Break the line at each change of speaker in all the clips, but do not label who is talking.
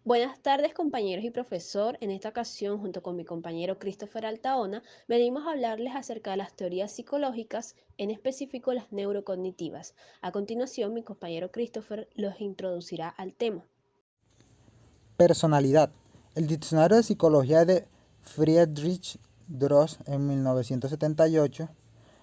Buenas tardes, compañeros y profesor. En esta ocasión, junto con mi compañero Christopher Altaona, venimos a hablarles acerca de las teorías psicológicas, en específico las neurocognitivas. A continuación, mi compañero Christopher los introducirá al tema.
Personalidad. El diccionario de psicología de Friedrich Dross en 1978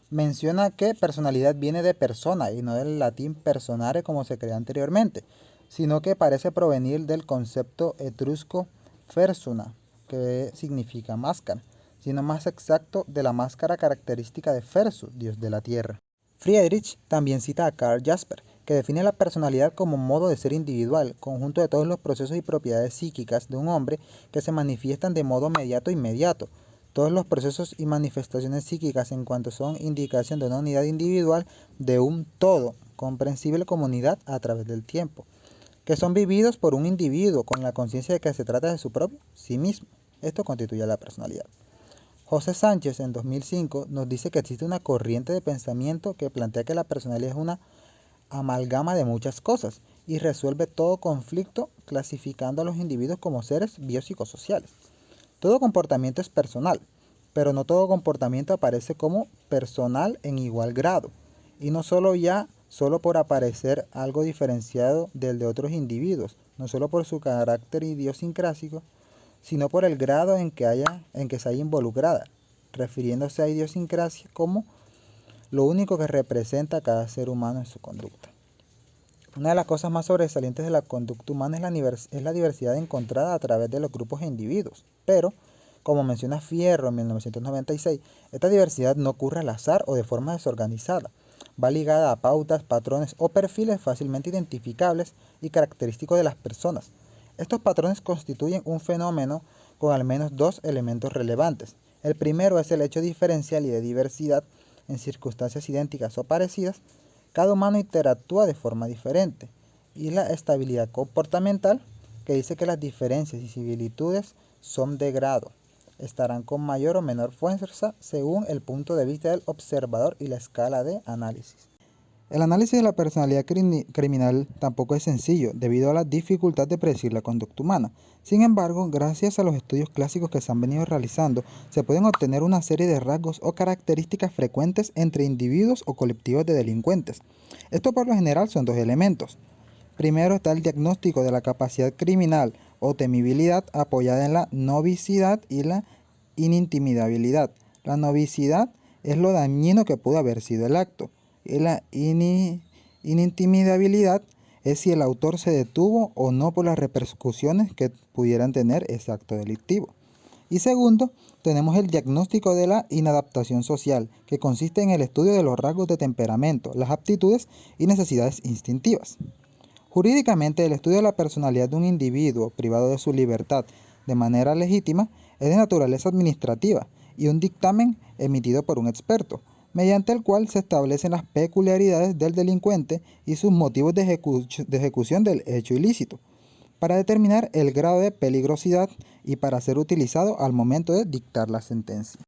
menciona que personalidad viene de persona y no del latín personare como se creía anteriormente, sino que parece provenir del concepto etrusco persona, que significa máscara, sino más exacto de la máscara característica de Fersu, dios de la tierra. Friedrich también cita a Karl Jasper, que define la personalidad como modo de ser individual, conjunto de todos los procesos y propiedades psíquicas de un hombre que se manifiestan de modo mediato e inmediato. Todos los procesos y manifestaciones psíquicas en cuanto son indicación de una unidad individual de un todo, comprensible como unidad a través del tiempo, que son vividos por un individuo con la conciencia de que se trata de su propio sí mismo. Esto constituye la personalidad. José Sánchez en 2005 nos dice que existe una corriente de pensamiento que plantea que la personalidad es una amalgama de muchas cosas y resuelve todo conflicto clasificando a los individuos como seres biopsicosociales. Todo comportamiento es personal, pero no todo comportamiento aparece como personal en igual grado, y no solo por aparecer algo diferenciado del de otros individuos, no solo por su carácter idiosincrásico, sino por el grado en que se haya involucrada, refiriéndose a idiosincrasia como lo único que representa a cada ser humano en su conducta. Una de las cosas más sobresalientes de la conducta humana es la diversidad encontrada a través de los grupos e individuos, pero, como menciona Fierro en 1996, esta diversidad no ocurre al azar o de forma desorganizada, va ligada a pautas, patrones o perfiles fácilmente identificables y característicos de las personas. Estos patrones constituyen un fenómeno con al menos dos elementos relevantes. El primero es el hecho diferencial y de diversidad en circunstancias idénticas o parecidas. Cada humano interactúa de forma diferente. Y la estabilidad comportamental, que dice que las diferencias y similitudes son de grado. Estarán con mayor o menor fuerza según el punto de vista del observador y la escala de análisis. El análisis de la personalidad criminal tampoco es sencillo, debido a la dificultad de predecir la conducta humana. Sin embargo, gracias a los estudios clásicos que se han venido realizando, se pueden obtener una serie de rasgos o características frecuentes entre individuos o colectivos de delincuentes. Esto por lo general son dos elementos. Primero está el diagnóstico de la capacidad criminal o temibilidad apoyada en la novicidad y la inintimidabilidad. La novicidad es lo dañino que pudo haber sido el acto y la inintimidabilidad es si el autor se detuvo o no por las repercusiones que pudieran tener ese acto delictivo. Y segundo, tenemos el diagnóstico de la inadaptación social, que consiste en el estudio de los rasgos de temperamento, las aptitudes y necesidades instintivas. Jurídicamente, el estudio de la personalidad de un individuo privado de su libertad de manera legítima es de naturaleza administrativa y un dictamen emitido por un experto, mediante el cual se establecen las peculiaridades del delincuente y sus motivos de ejecución del hecho ilícito, para determinar el grado de peligrosidad y para ser utilizado al momento de dictar la sentencia.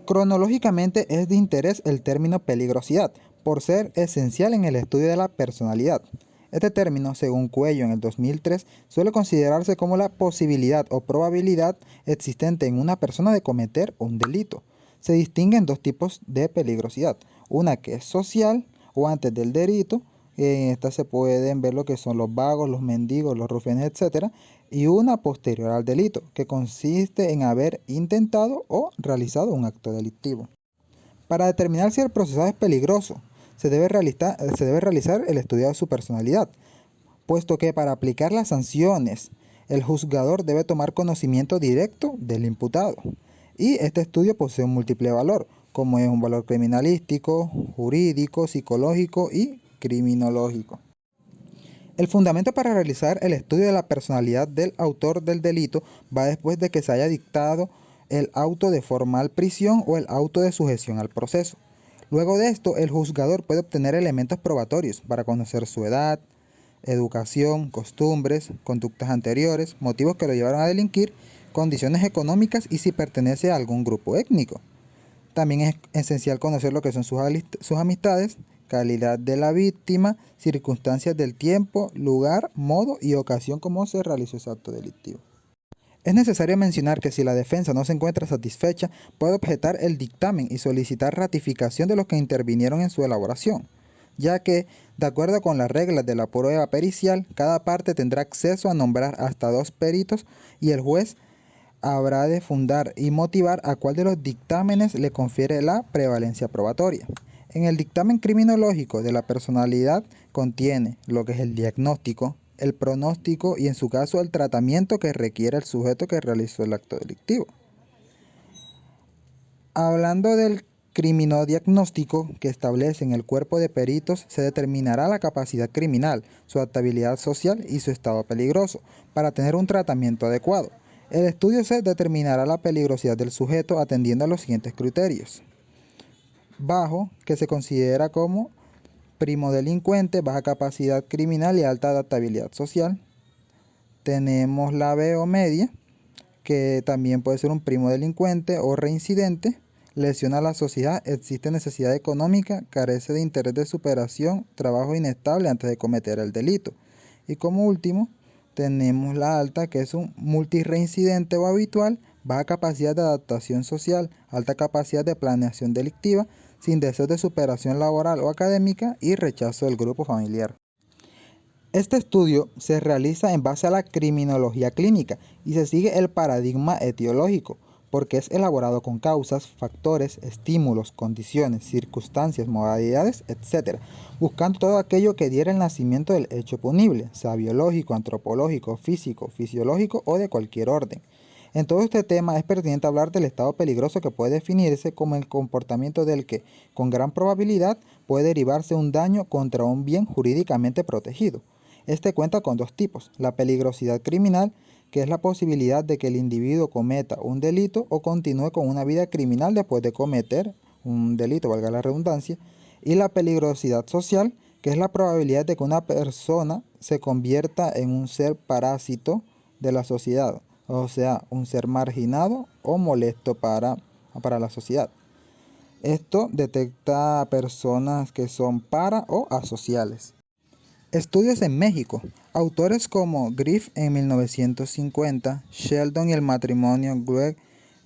Cronológicamente es de interés el término peligrosidad, por ser esencial en el estudio de la personalidad. Este término, según Cuello en el 2003, suele considerarse como la posibilidad o probabilidad existente en una persona de cometer un delito. Se distinguen dos tipos de peligrosidad, una que es social o antes del delito, en esta se pueden ver lo que son los vagos, los mendigos, los rufianes, etc. Y una posterior al delito, que consiste en haber intentado o realizado un acto delictivo. Para determinar si el procesado es peligroso, se debe realizar el estudio de su personalidad, puesto que para aplicar las sanciones, el juzgador debe tomar conocimiento directo del imputado. Y este estudio posee un múltiple valor, como es un valor criminalístico, jurídico, psicológico y criminológico. El fundamento para realizar el estudio de la personalidad del autor del delito va después de que se haya dictado el auto de formal prisión o el auto de sujeción al proceso. Luego de esto, el juzgador puede obtener elementos probatorios para conocer su edad, educación, costumbres, conductas anteriores, motivos que lo llevaron a delinquir, condiciones económicas y si pertenece a algún grupo étnico. También es esencial conocer lo que son sus amistades, calidad de la víctima, circunstancias del tiempo, lugar, modo y ocasión como se realizó ese acto delictivo. Es necesario mencionar que si la defensa no se encuentra satisfecha, puede objetar el dictamen y solicitar ratificación de los que intervinieron en su elaboración, ya que, de acuerdo con las reglas de la prueba pericial, cada parte tendrá acceso a nombrar hasta 2 peritos y el juez habrá de fundar y motivar a cuál de los dictámenes le confiere la prevalencia probatoria. En el dictamen criminológico de la personalidad contiene lo que es el diagnóstico, el pronóstico y en su caso el tratamiento que requiere el sujeto que realizó el acto delictivo. Hablando del criminodiagnóstico que establece en el cuerpo de peritos, se determinará la capacidad criminal, su adaptabilidad social y su estado peligroso para tener un tratamiento adecuado. El estudio se determinará la peligrosidad del sujeto atendiendo a los siguientes criterios. Bajo, que se considera como primo delincuente, baja capacidad criminal y alta adaptabilidad social. Tenemos la B o media, que también puede ser un primo delincuente o reincidente. Lesiona a la sociedad, existe necesidad económica, carece de interés de superación, trabajo inestable antes de cometer el delito. Y como último, tenemos la alta, que es un multireincidente o habitual, baja capacidad de adaptación social, alta capacidad de planeación delictiva, sin deseos de superación laboral o académica y rechazo del grupo familiar. Este estudio se realiza en base a la criminología clínica y se sigue el paradigma etiológico, porque es elaborado con causas, factores, estímulos, condiciones, circunstancias, modalidades, etc., buscando todo aquello que diera el nacimiento del hecho punible, sea biológico, antropológico, físico, fisiológico o de cualquier orden. En todo este tema es pertinente hablar del estado peligroso, que puede definirse como el comportamiento del que, con gran probabilidad, puede derivarse un daño contra un bien jurídicamente protegido. Este cuenta con 2 tipos: la peligrosidad criminal, que es la posibilidad de que el individuo cometa un delito o continúe con una vida criminal después de cometer un delito, valga la redundancia, y la peligrosidad social, que es la probabilidad de que una persona se convierta en un ser parásito de la sociedad, o sea, un ser marginado o molesto para la sociedad. Esto detecta a personas que son para o asociales. Estudios en México. Autores como Griff en 1950, Sheldon y el matrimonio Gregg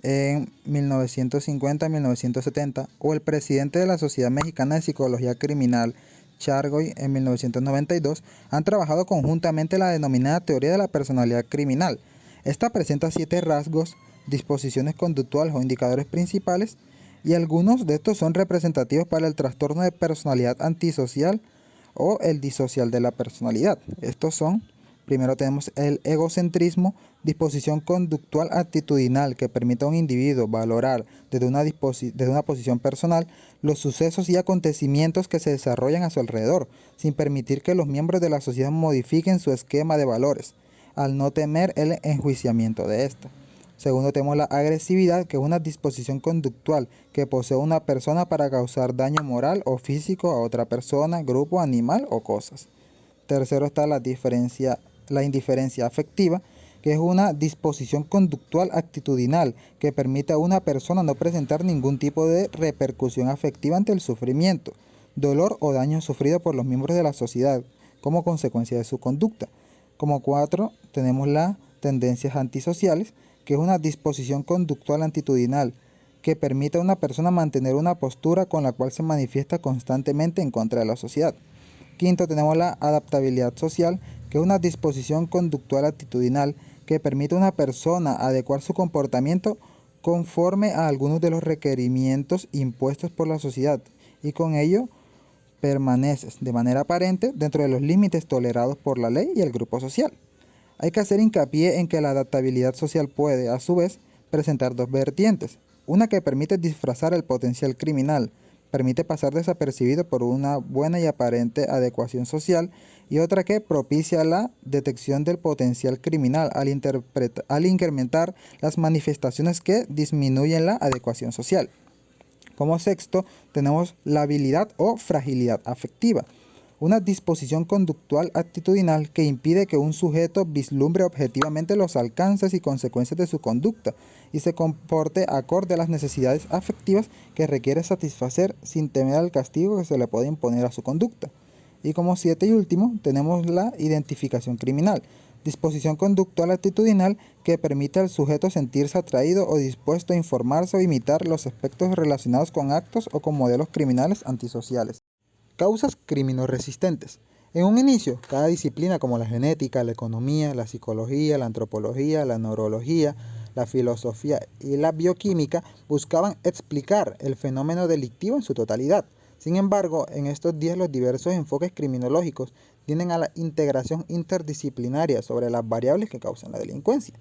en 1950-1970, o el presidente de la Sociedad Mexicana de Psicología Criminal, Chargoy, en 1992, han trabajado conjuntamente la denominada teoría de la personalidad criminal. Esta presenta 7 rasgos, disposiciones conductuales o indicadores principales, y algunos de estos son representativos para el trastorno de personalidad antisocial o el disocial de la personalidad. Estos son: primero tenemos el egocentrismo, disposición conductual actitudinal que permite a un individuo valorar desde una posición personal los sucesos y acontecimientos que se desarrollan a su alrededor, sin permitir que los miembros de la sociedad modifiquen su esquema de valores, al no temer el enjuiciamiento de ésta. Segundo, tenemos la agresividad, que es una disposición conductual que posee una persona para causar daño moral o físico a otra persona, grupo, animal o cosas. Tercero está la indiferencia afectiva, que es una disposición conductual actitudinal que permite a una persona no presentar ningún tipo de repercusión afectiva ante el sufrimiento, dolor o daño sufrido por los miembros de la sociedad como consecuencia de su conducta. Como 4, tenemos las tendencias antisociales, que es una disposición conductual actitudinal que permite a una persona mantener una postura con la cual se manifiesta constantemente en contra de la sociedad. Quinto, tenemos la adaptabilidad social, que es una disposición conductual actitudinal que permite a una persona adecuar su comportamiento conforme a algunos de los requerimientos impuestos por la sociedad, y con ello permaneces de manera aparente dentro de los límites tolerados por la ley y el grupo social. Hay que hacer hincapié en que la adaptabilidad social puede, a su vez, presentar 2 vertientes: una que permite disfrazar el potencial criminal, permite pasar desapercibido por una buena y aparente adecuación social, y otra que propicia la detección del potencial criminal al incrementar las manifestaciones que disminuyen la adecuación social. Como sexto, tenemos la habilidad o fragilidad afectiva, una disposición conductual actitudinal que impide que un sujeto vislumbre objetivamente los alcances y consecuencias de su conducta y se comporte acorde a las necesidades afectivas que requiere satisfacer sin temer al castigo que se le puede imponer a su conducta. Y como 7 y último, tenemos la identificación criminal, disposición conductual actitudinal que permite al sujeto sentirse atraído o dispuesto a informarse o imitar los aspectos relacionados con actos o con modelos criminales antisociales. Causas criminoresistentes. En un inicio, cada disciplina como la genética, la economía, la psicología, la antropología, la neurología, la filosofía y la bioquímica buscaban explicar el fenómeno delictivo en su totalidad. Sin embargo, en estos días los diversos enfoques criminológicos tienden a la integración interdisciplinaria sobre las variables que causan la delincuencia.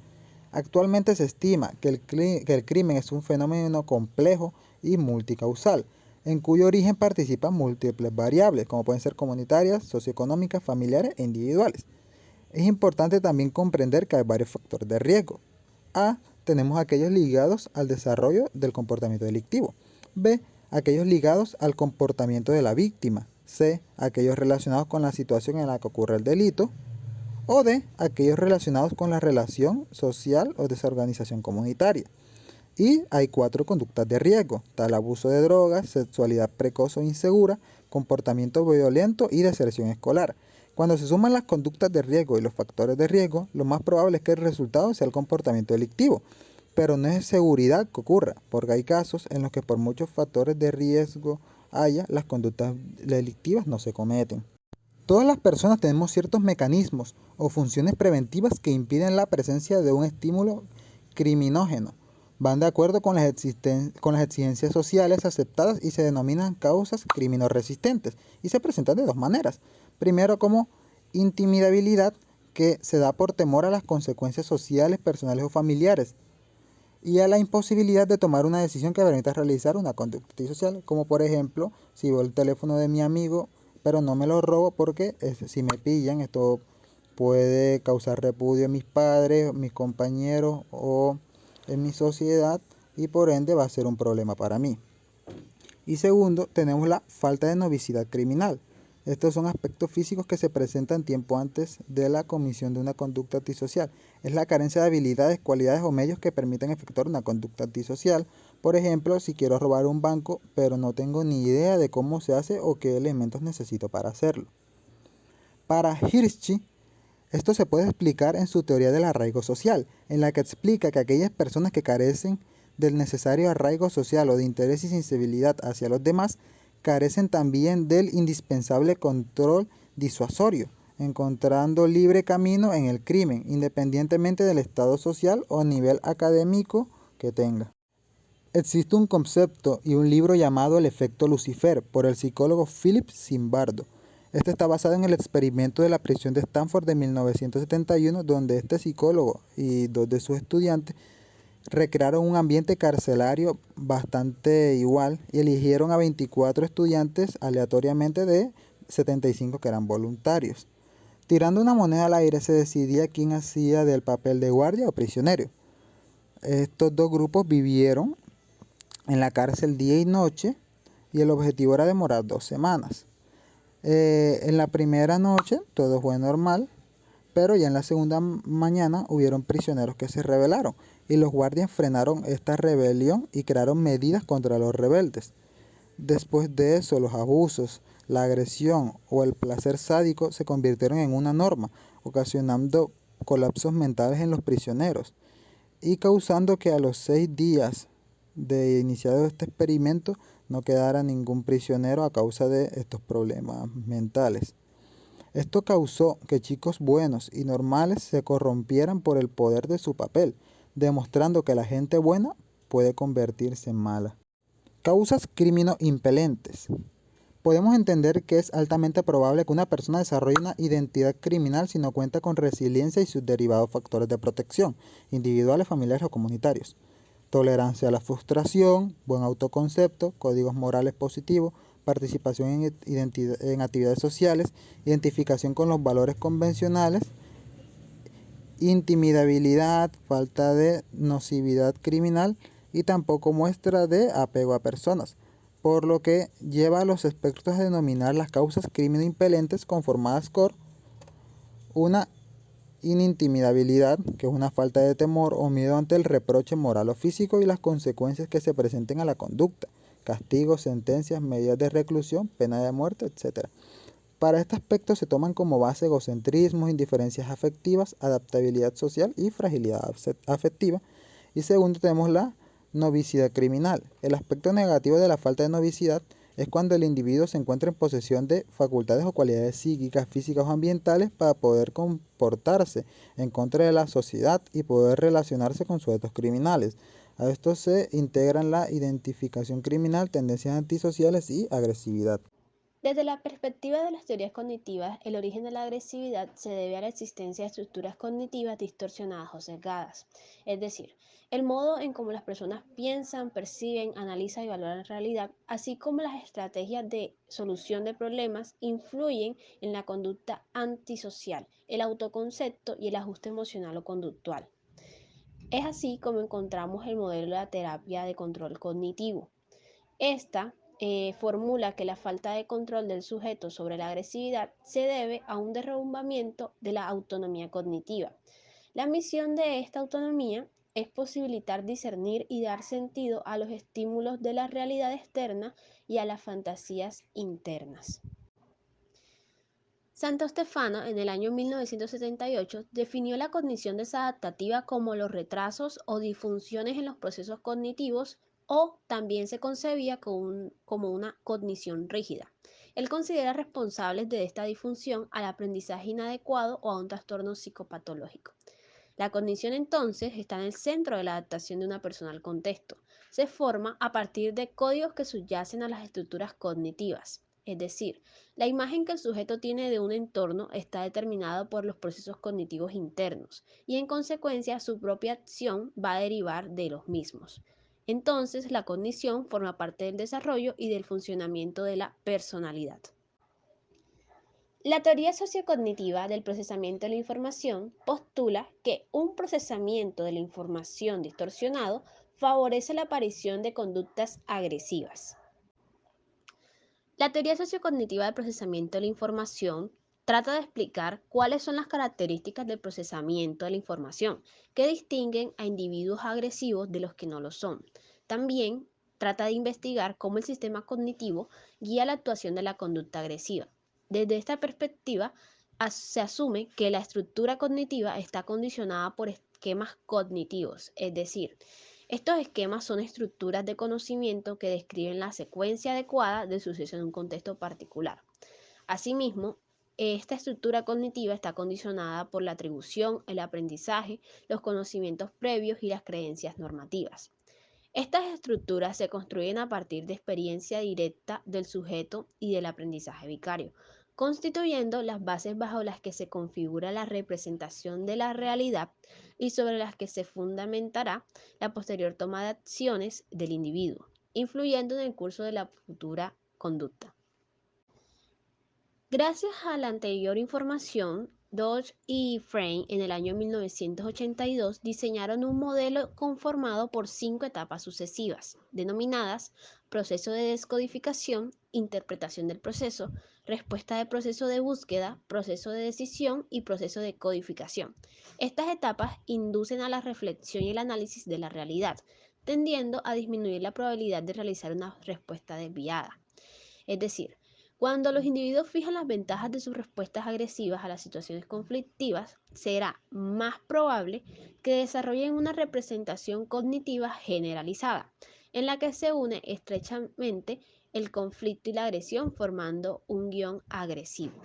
Actualmente se estima que el crimen es un fenómeno complejo y multicausal, en cuyo origen participan múltiples variables, como pueden ser comunitarias, socioeconómicas, familiares e individuales. Es importante también comprender que hay varios factores de riesgo. A. Tenemos aquellos ligados al desarrollo del comportamiento delictivo. B. Aquellos ligados al comportamiento de la víctima. C. Aquellos relacionados con la situación en la que ocurre el delito. O D. Aquellos relacionados con la relación social o desorganización comunitaria. Y hay 4 conductas de riesgo: tal abuso de drogas, sexualidad precoz o insegura, comportamiento violento y deserción escolar. Cuando se suman las conductas de riesgo y los factores de riesgo, lo más probable es que el resultado sea el comportamiento delictivo. Pero no es seguridad que ocurra, porque hay casos en los que por muchos factores de riesgo haya, las conductas delictivas no se cometen. Todas las personas tenemos ciertos mecanismos o funciones preventivas que impiden la presencia de un estímulo criminógeno. Van de acuerdo con las exigencias sociales aceptadas y se denominan causas criminoresistentes y se presentan de dos maneras. Primero, como intimidabilidad, que se da por temor a las consecuencias sociales, personales o familiares y a la imposibilidad de tomar una decisión que permita realizar una conducta antisocial, como por ejemplo, si veo el teléfono de mi amigo pero no me lo robo porque si me pillan esto puede causar repudio en mis padres, mis compañeros o en mi sociedad y por ende va a ser un problema para mí. Y segundo, tenemos la falta de novicidad criminal. Estos son aspectos físicos que se presentan tiempo antes de la comisión de una conducta antisocial. Es la carencia de habilidades, cualidades o medios que permiten efectuar una conducta antisocial. Por ejemplo, si quiero robar un banco, pero no tengo ni idea de cómo se hace o qué elementos necesito para hacerlo. Para Hirschi, esto se puede explicar en su teoría del arraigo social, en la que explica que aquellas personas que carecen del necesario arraigo social o de interés y sensibilidad hacia los demás, carecen también del indispensable control disuasorio, encontrando libre camino en el crimen, independientemente del estado social o nivel académico que tenga. Existe un concepto y un libro llamado El efecto Lucifer por el psicólogo Philip Zimbardo. Este está basado en el experimento de la prisión de Stanford de 1971, donde este psicólogo y 2 de sus estudiantes recrearon un ambiente carcelario bastante igual y eligieron a 24 estudiantes aleatoriamente de 75 que eran voluntarios. Tirando una moneda al aire se decidía quién hacía del papel de guardia o prisionero. Estos dos grupos vivieron en la cárcel día y noche y el objetivo era demorar 2 semanas. En la primera noche todo fue normal, pero ya en la segunda mañana hubieron prisioneros que se rebelaron y los guardias frenaron esta rebelión y crearon medidas contra los rebeldes. Después de eso, los abusos, la agresión o el placer sádico se convirtieron en una norma, ocasionando colapsos mentales en los prisioneros y causando que a los 6 días de iniciado este experimento no quedara ningún prisionero a causa de estos problemas mentales. Esto causó que chicos buenos y normales se corrompieran por el poder de su papel, demostrando que la gente buena puede convertirse en mala. Causas criminoimpelentes. Podemos entender que es altamente probable que una persona desarrolle una identidad criminal si no cuenta con resiliencia y sus derivados factores de protección, individuales, familiares o comunitarios. Tolerancia a la frustración, buen autoconcepto, códigos morales positivos, participación en actividades sociales, identificación con los valores convencionales, intimidabilidad, falta de nocividad criminal y tampoco muestra de apego a personas. por lo que lleva a los expertos a denominar las causas crimen impelentes conformadas por una inintimidabilidad, que es una falta de temor o miedo ante el reproche moral o físico y las consecuencias que se presenten a la conducta, castigos, sentencias, medidas de reclusión, pena de muerte, etc. Para este aspecto se toman como base egocentrismos, indiferencias afectivas, adaptabilidad social y fragilidad afectiva. Y segundo, tenemos la novicidad criminal. El aspecto negativo de la falta de novicidad es cuando el individuo se encuentra en posesión de facultades o cualidades psíquicas, físicas o ambientales para poder comportarse en contra de la sociedad y poder relacionarse con sujetos criminales. A esto se integran la identificación criminal, tendencias antisociales y agresividad.
Desde la perspectiva de las teorías cognitivas, el origen de la agresividad se debe a la existencia de estructuras cognitivas distorsionadas o sesgadas, es decir, el modo en cómo las personas piensan, perciben, analizan y valoran la realidad, así como las estrategias de solución de problemas, influyen en la conducta antisocial, el autoconcepto y el ajuste emocional o conductual. Es así como encontramos el modelo de la terapia de control cognitivo. Esta formula que la falta de control del sujeto sobre la agresividad se debe a un derrumbamiento de la autonomía cognitiva. La misión de esta autonomía es posibilitar discernir y dar sentido a los estímulos de la realidad externa y a las fantasías internas. Santo Stefano, en el año 1978, definió la cognición desadaptativa como los retrasos o disfunciones en los procesos cognitivos, o también se concebía como una cognición rígida. Él considera responsables de esta disfunción al aprendizaje inadecuado o a un trastorno psicopatológico. La cognición entonces está en el centro de la adaptación de una persona al contexto. Se forma a partir de códigos que subyacen a las estructuras cognitivas. Es decir, la imagen que el sujeto tiene de un entorno está determinada por los procesos cognitivos internos y en consecuencia su propia acción va a derivar de los mismos. Entonces, la cognición forma parte del desarrollo y del funcionamiento de la personalidad. La teoría sociocognitiva del procesamiento de la información postula que un procesamiento de la información distorsionado favorece la aparición de conductas agresivas. La teoría sociocognitiva del procesamiento de la información trata de explicar cuáles son las características del procesamiento de la información que distinguen a individuos agresivos de los que no lo son. También trata de investigar cómo el sistema cognitivo guía la actuación de la conducta agresiva. Desde esta perspectiva, se asume que la estructura cognitiva está condicionada por esquemas cognitivos, es decir, estos esquemas son estructuras de conocimiento que describen la secuencia adecuada de sucesos en un contexto particular. Asimismo, esta estructura cognitiva está condicionada por la atribución, el aprendizaje, los conocimientos previos y las creencias normativas. Estas estructuras se construyen a partir de experiencia directa del sujeto y del aprendizaje vicario, constituyendo las bases bajo las que se configura la representación de la realidad y sobre las que se fundamentará la posterior toma de acciones del individuo, influyendo en el curso de la futura conducta. Gracias a la anterior información, Dodge y Frame en el año 1982 diseñaron un modelo conformado por 5 etapas sucesivas, denominadas proceso de descodificación, interpretación del proceso, respuesta de proceso de búsqueda, proceso de decisión y proceso de codificación. Estas etapas inducen a la reflexión y el análisis de la realidad, tendiendo a disminuir la probabilidad de realizar una respuesta desviada. Es decir, cuando los individuos fijan las ventajas de sus respuestas agresivas a las situaciones conflictivas, será más probable que desarrollen una representación cognitiva generalizada, en la que se une estrechamente el conflicto y la agresión formando un guión agresivo.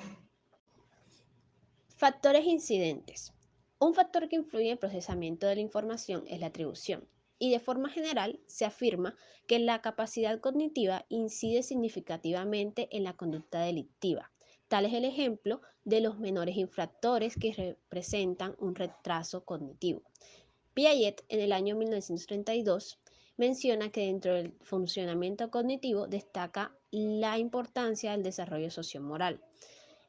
Factores incidentes. Un factor que influye en el procesamiento de la información es la atribución, y de forma general se afirma que la capacidad cognitiva incide significativamente en la conducta delictiva. Tal es el ejemplo de los menores infractores que representan un retraso cognitivo. Piaget, en el año 1932, menciona que dentro del funcionamiento cognitivo destaca la importancia del desarrollo sociomoral.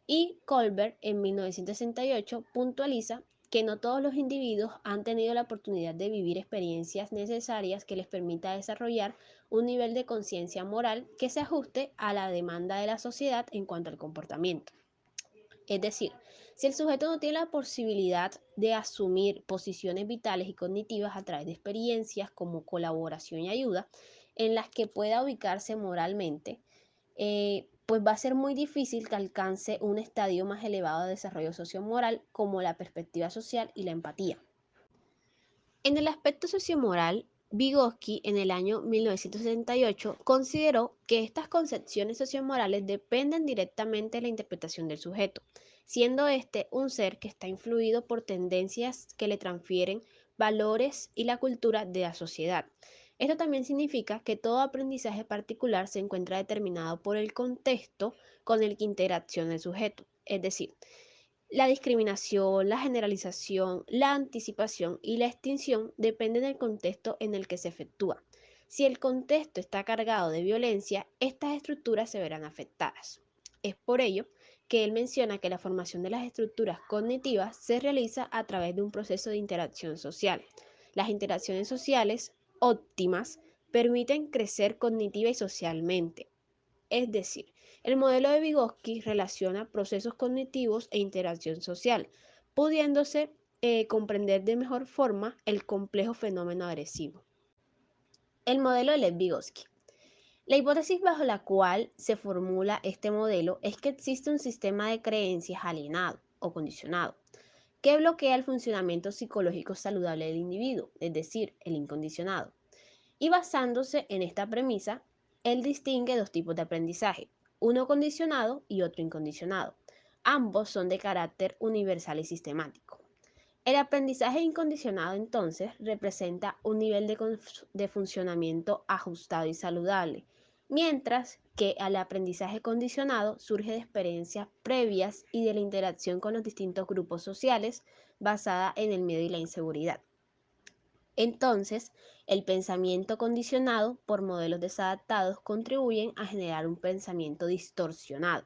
Y Colbert, en 1968, puntualiza que no todos los individuos han tenido la oportunidad de vivir experiencias necesarias que les permita desarrollar un nivel de conciencia moral que se ajuste a la demanda de la sociedad en cuanto al comportamiento. Es decir, si el sujeto no tiene la posibilidad de asumir posiciones vitales y cognitivas a través de experiencias como colaboración y ayuda, en las que pueda ubicarse moralmente, pues va a ser muy difícil que alcance un estadio más elevado de desarrollo sociomoral como la perspectiva social y la empatía. En el aspecto sociomoral, Vygotsky en el año 1978 consideró que estas concepciones sociomorales dependen directamente de la interpretación del sujeto, siendo este un ser que está influido por tendencias que le transfieren valores y la cultura de la sociedad. Esto también significa que todo aprendizaje particular se encuentra determinado por el contexto con el que interacciona el sujeto, es decir, la discriminación, la generalización, la anticipación y la extinción dependen del contexto en el que se efectúa. Si el contexto está cargado de violencia, estas estructuras se verán afectadas. Es por ello que él menciona que la formación de las estructuras cognitivas se realiza a través de un proceso de interacción social. Las interacciones sociales óptimas permiten crecer cognitiva y socialmente. Es decir, el modelo de Vygotsky relaciona procesos cognitivos e interacción social, pudiéndose comprender de mejor forma el complejo fenómeno agresivo. El modelo de Lev-Vygotsky. La hipótesis bajo la cual se formula este modelo es que existe un sistema de creencias alienado o condicionado que bloquea el funcionamiento psicológico saludable del individuo, es decir, el incondicionado. Y basándose en esta premisa, él distingue dos tipos de aprendizaje, uno condicionado y otro incondicionado. Ambos son de carácter universal y sistemático. El aprendizaje incondicionado entonces representa un nivel de funcionamiento ajustado y saludable, mientras que el aprendizaje condicionado surge de experiencias previas y de la interacción con los distintos grupos sociales basada en el miedo y la inseguridad. Entonces, el pensamiento condicionado por modelos desadaptados contribuyen a generar un pensamiento distorsionado.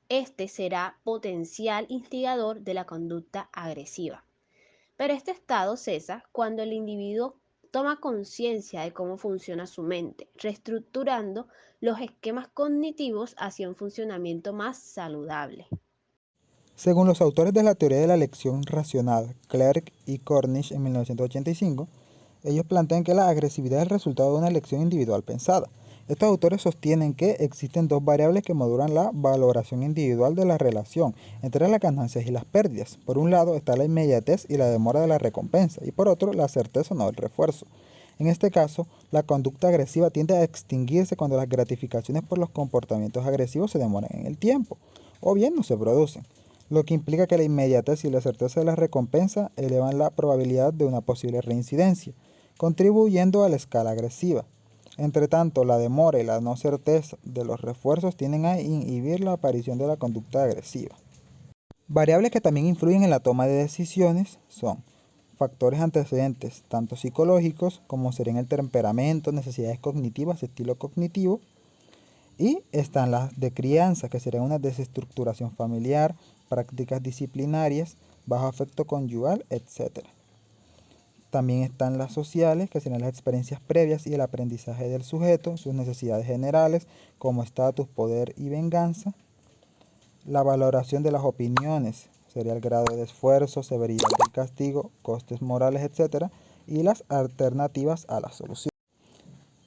Este será potencial instigador de la conducta agresiva. Pero este estado cesa cuando el individuo toma conciencia de cómo funciona su mente, reestructurando los esquemas cognitivos hacia un funcionamiento más saludable.
Según los autores de la teoría de la elección racional, Clerk y Cornish en 1985, ellos plantean que la agresividad es el resultado de una elección individual pensada. Estos autores sostienen que existen dos variables que modulan la valoración individual de la relación entre las ganancias y las pérdidas. Por un lado está la inmediatez y la demora de la recompensa, y por otro la certeza o no del refuerzo. En este caso, la conducta agresiva tiende a extinguirse cuando las gratificaciones por los comportamientos agresivos se demoran en el tiempo, o bien no se producen, lo que implica que la inmediatez y la certeza de la recompensa elevan la probabilidad de una posible reincidencia, contribuyendo a la escala agresiva. Entre tanto, la demora y la no certeza de los refuerzos tienden a inhibir la aparición de la conducta agresiva. Variables que también influyen en la toma de decisiones son factores antecedentes, tanto psicológicos como serían el temperamento, necesidades cognitivas, estilo cognitivo, y están las de crianza, que serían una desestructuración familiar, prácticas disciplinarias, bajo afecto conyugal, etc. También están las sociales, que serían las experiencias previas y el aprendizaje del sujeto, sus necesidades generales, como estatus, poder y venganza. La valoración de las opiniones, sería el grado de esfuerzo, severidad del castigo, costes morales, etc. Y las alternativas a la solución.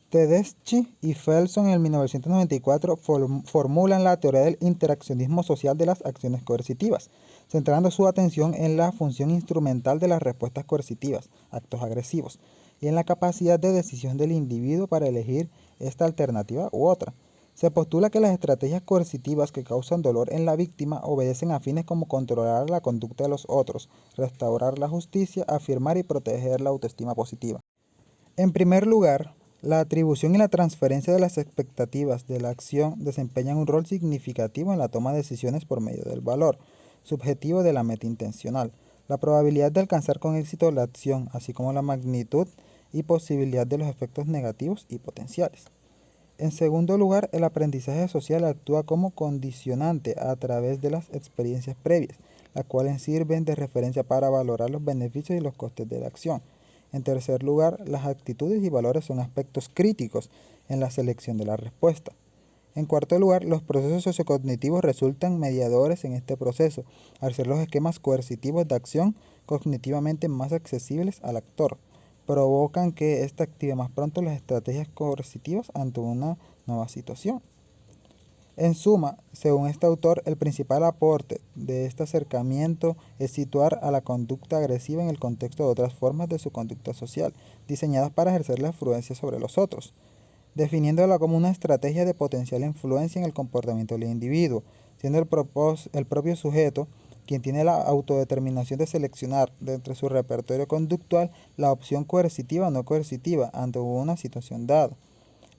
Tedeschi y Felson en 1994 formulan la teoría del interaccionismo social de las acciones coercitivas, centrando su atención en la función instrumental de las respuestas coercitivas, actos agresivos, y en la capacidad de decisión del individuo para elegir esta alternativa u otra. Se postula que las estrategias coercitivas que causan dolor en la víctima obedecen a fines como controlar la conducta de los otros, restaurar la justicia, afirmar y proteger la autoestima positiva. En primer lugar, la atribución y la transferencia de las expectativas de la acción desempeñan un rol significativo en la toma de decisiones por medio del valor subjetivo de la meta intencional, la probabilidad de alcanzar con éxito la acción, así como la magnitud y posibilidad de los efectos negativos y potenciales. En segundo lugar, el aprendizaje social actúa como condicionante a través de las experiencias previas. las cuales sirven de referencia para valorar los beneficios y los costes de la acción. En tercer lugar, las actitudes y valores son aspectos críticos en la selección de la respuesta. En cuarto lugar, los procesos sociocognitivos resultan mediadores en este proceso, al ser los esquemas coercitivos de acción cognitivamente más accesibles al actor. Provocan que éste active más pronto las estrategias coercitivas ante una nueva situación. En suma, según este autor, el principal aporte de este acercamiento es situar a la conducta agresiva en el contexto de otras formas de su conducta social, diseñadas para ejercer la influencia sobre los otros, definiéndola como una estrategia de potencial influencia en el comportamiento del individuo, siendo el propio sujeto quien tiene la autodeterminación de seleccionar de entre su repertorio conductual la opción coercitiva o no coercitiva ante una situación dada.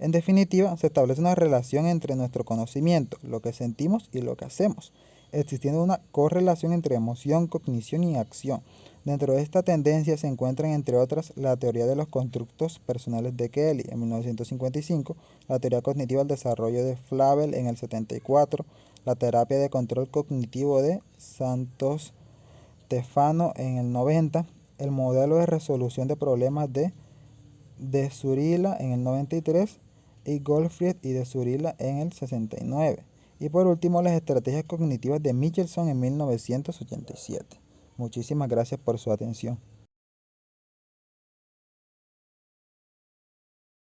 En definitiva, se establece una relación entre nuestro conocimiento, lo que sentimos y lo que hacemos, existiendo una correlación entre emoción, cognición y acción. Dentro de esta tendencia se encuentran, entre otras, la teoría de los constructos personales de Kelly en 1955, la teoría cognitiva del desarrollo de Flavel en el 74, la terapia de control cognitivo de Santos Stefano en el 90, el modelo de resolución de problemas de Zurilla en el 93 y Goldfried y de Zurilla en el 69. Y por último, las estrategias cognitivas de Michelson en 1987. Muchísimas gracias por su atención.